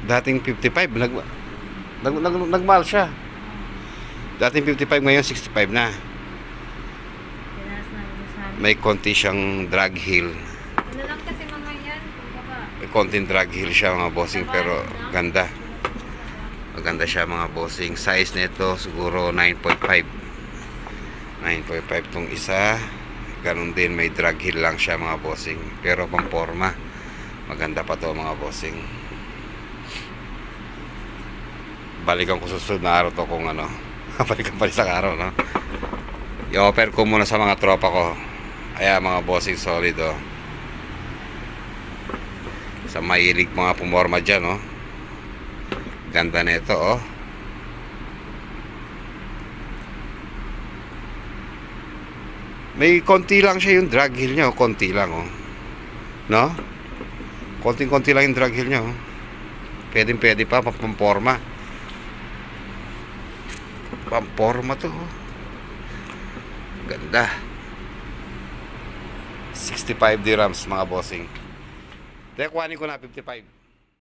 Dating 55, nagmahal siya. Dating 55, ngayon 65 na. Tinaas na ito sa amin. May konti siyang drag heel. Ano lang kasi mga yan, kumbaga. May konting drag heel siya mga bossing, pero ganda. Maganda siya mga bossing. Size nito siguro 9.5. 9.5 tong isa. Ganun din, may drag heel lang siya mga bossing, pero pang forma. Maganda pa to mga bossing. Balikan ko susunod na araw to kung ano. Balikan pa isang araw, no? I-offer ko muna sa mga tropa ko. Ayan mga bossing, solid, oh. Sa mahilig mga pumorma dyan, oh. Ganda na ito, oh. May konti lang siya yung drag heel niya, oh. Konti lang, oh. No? Konting-konti lang yung drag heel niya, oh. Pwede pa, pamporma. Pamporma to, oh. Ganda. 65 dirhams mga bossing. Kaya kuhanin ko na 55.